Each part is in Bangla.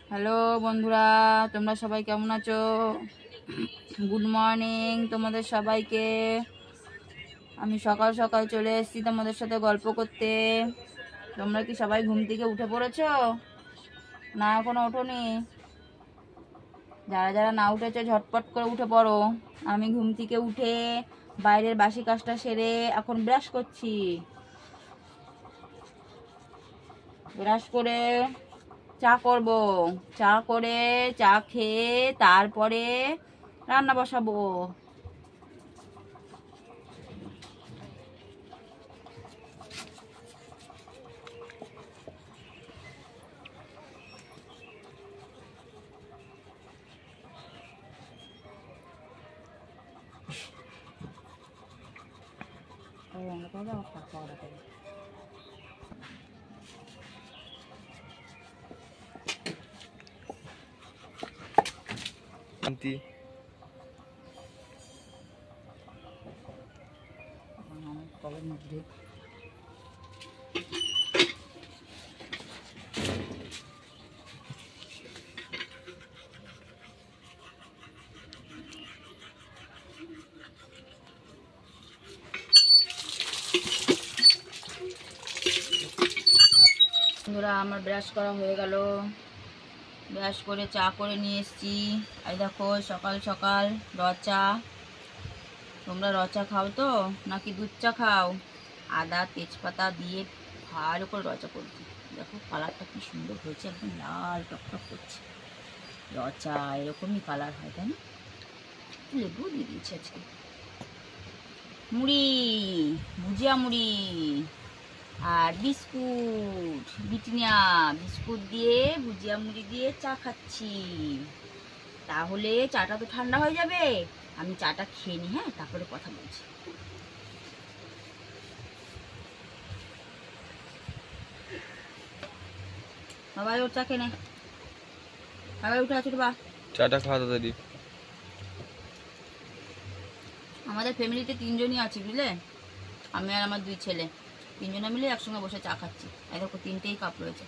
হ্যালো বন্ধুরা, তোমরা সবাই কেমন আছো? গুড মর্নিং তোমাদের সবাইকে। আমি সকাল সকাল চলে এসেছি তোমাদের সাথে গল্প করতে। তোমরা কি সবাই ঘুম থেকে উঠে পড়েছো? না এখনো ওঠোনি? যারা যারা না উঠেছো ঝটপট করে উঠে পড়ো। আমি ঘুম থেকে উঠে বাইরের বাসি কাজটা সেরে এখন ব্রাশ করছি। ব্রাশ করে চা করব। চা করে চা খেয়ে তারপরে রান্না বসাবো। শান্তি মধ্যে বন্ধুরা, আমার ব্রাশ করা হয়ে গেল। ব্রাশ করে চা করে নিয়ে এসেছি। এই দেখো সকাল সকাল রচা। তোমরা রচা খাও তো নাকি দুধ চা খাও? আদা তেজপাতা দিয়ে ভালো করে রচা করছি। দেখো কালারটা কি সুন্দর হয়েছে, একদম লাল টকটক করছে। রচা এরকমই কালার হয়, তাই না? লেবু দিয়ে দিয়েছি আজকে। মুড়ি, ভুজিয়া মুড়ি আর বিস্কুট, বিটিনিয়া বিস্কুট দিয়ে ভুজিয়া মুড়ি দিয়ে চা খাচ্ছি। তাহলে চাটা তো ঠান্ডা হয়ে যাবে। আমি চাটা খেয়ে নিই, হ্যাঁ, তারপরে কথা বলছি। বাবাই ওর চা খেয়ে নে। বাবাই উঠে আছে বা চাটা খাওয়া তাড়াতাড়ি। আমাদের ফ্যামিলিতে 3 জনই আছি, বুঝলে? আমি আর আমার 2 ছেলে, 3 জনে মিলে একসঙ্গে বসে চা খাচ্ছি। এই দেখো 3টেই কাপ রয়েছে।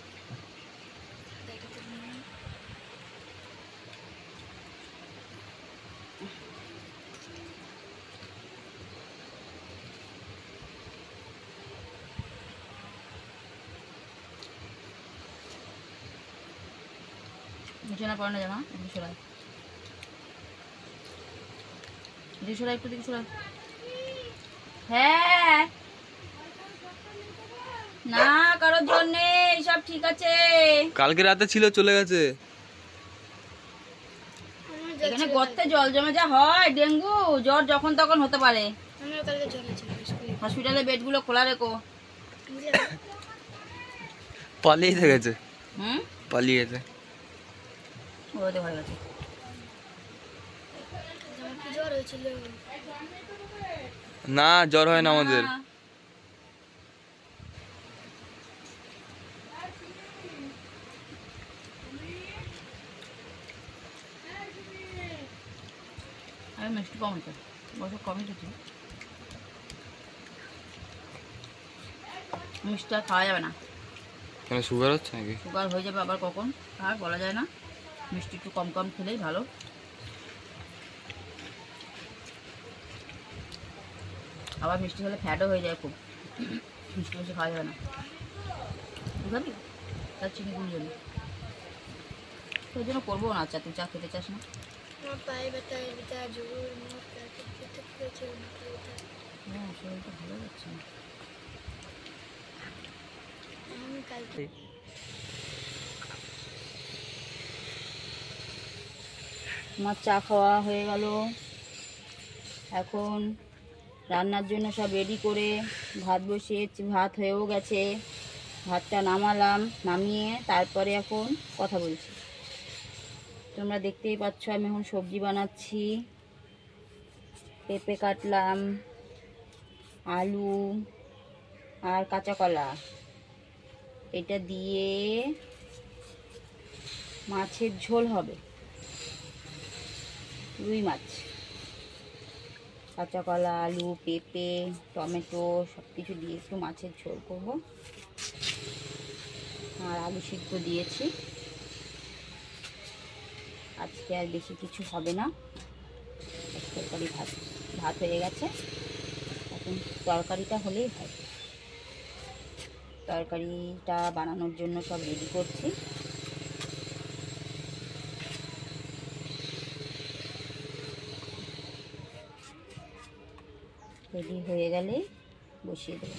বিছানা পড়ানো জামা একটু সরাই, একটু দিকে সরাই। হ্যাঁ, না কারোর জন্য সব ঠিক আছে। কালকে রাতে ছিল, চলে গেছে। এখানে গর্তে জল জমে যা হয়, ডেঙ্গু জ্বর যখন তখন হতে পারে। হসপিটালে বেডগুলো খোলা রেখো। পালিয়ে গেছে। পালিয়েছে। ওদের ঘরে গেছে। না, জ্বর হয় না আমাদের। আমি মিষ্টি কম হচ্ছে, বছর কমই দিচ্ছি। মিষ্টি আর খাওয়া যাবে না। মানে সুগার হচ্ছে নাকি? সুগার হয়ে যাবে আবার কখন, আর বলা যায় না। মিষ্টি একটু কম কম খেলেই ভালো। আবার মিষ্টি খেলে ফ্যাটও হয়ে যায় খুব। মিষ্টি বেশি খাওয়া যাবে না। বুঝলি? তার চিনি গুঁড়ি যাবে। ওই জন্য করবো না চা। তুই চা খেতে চাস না? হ্যাঁ, শরীরটা ভালো যাচ্ছে না। আমার চা খাওয়া হয়ে গেল। এখন রান্নার জন্য সব রেডি করে ভাত বসিয়েছি। ভাত হয়েও গেছে। ভাতটা নামালাম, নামিয়ে তারপরে এখন কথা বলছি। তোমরা দেখতেই পাচ্ছ আমি এখন সবজি বানাচ্ছি। পেঁপে কাটলাম, আলু আর কাঁচা কলা, এটা দিয়ে মাছের ঝোল হবে। রুই মাছ, কাঁচা কলা, আলু, পেঁপে, টমেটো সব কিছু দিয়ে একটু মাছের ঝোল করবো। আর আলু সিদ্ধ দিয়েছি। আজকে আর বেশি কিছু হবে না। তরকারি ভাত ভাত হয়ে গেছে, এখন তরকারিটা হলেই হয়। তরকারিটা বানানোর জন্য সব রেডি করছি। রেডি হয়ে গেলে বসিয়ে দেবো।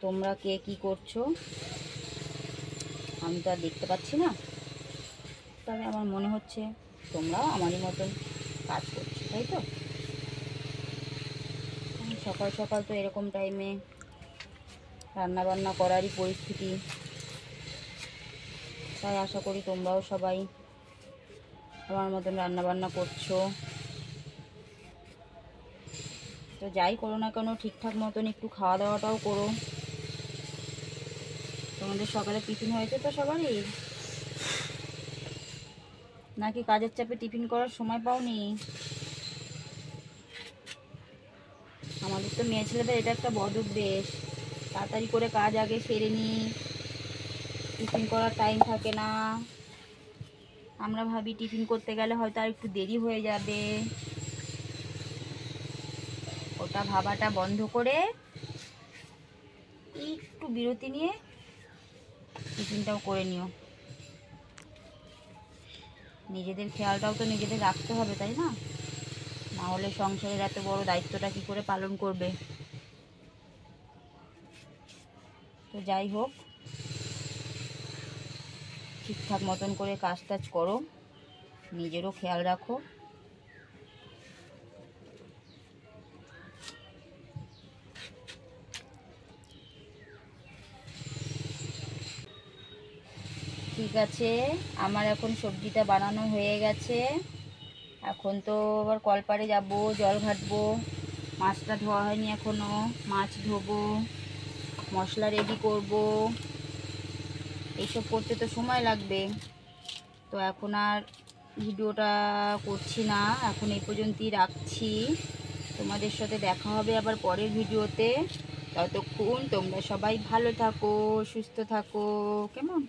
তোমরা কে কি করছো আমি তো আর দেখতে পাচ্ছি না, তবে আমার মনে হচ্ছে তোমরাও আমারই মতন কাজ করছো, তাই তো? সকাল সকাল তো এরকম টাইমে রান্না বান্না করারই পরিস্থিতি, তাই আশা করি তোমরাও সবাই আমার মতন রান্না বান্না করছো। তো যাই করো না কেন ঠিকঠাক মতন একটু খাওয়া দাওয়াটাও করো। তোমাদের সকালে টিফিন হয়েছে তো সবারই, নাকি কাজের চাপে টিফিন করার সময় পাওনি? আমাদের তো মেয়ে ছেলেদের এটা একটা বদ অভ্যেস, তাড়াতাড়ি করে কাজ আগে সেরে নি, টিফিন করার টাইম থাকে না। আমরা ভাবি টিফিন করতে গেলে হয়তো আর একটু দেরি হয়ে যাবে, ওটা ভাবাটা বন্ধ করে একটু বিরতি নিয়ে টিফিনটাও করে নিও। নিজেদের খেয়ালটাও তো নিজেদের রাখতে হবে, তাই না? না হলে সংসারের এত বড় দায়িত্বটা কি করে পালন করবে? তো যাই হোক, ঠিকঠাক মতন করে কাজ টাজ করো, নিজেরও খেয়াল রাখো। ঠিক আছে, আমার এখন সবজিটা বানানো হয়ে গেছে। এখন তো আবার কলপাড়ে যাব, জল ঘাটবো। মাছটা ধোয়া হয়নি এখনো, মাছ ধোবো, মশলা রেডি করব, এইসব করতে তো সময় লাগবে। তো এখন আর ভিডিওটা করছি না, এখন এই পর্যন্তই রাখছি। তোমাদের সাথে দেখা হবে আবার পরের ভিডিওতে। ততক্ষণ তোমরা সবাই ভালো থাকো, সুস্থ থাকো, কেমন?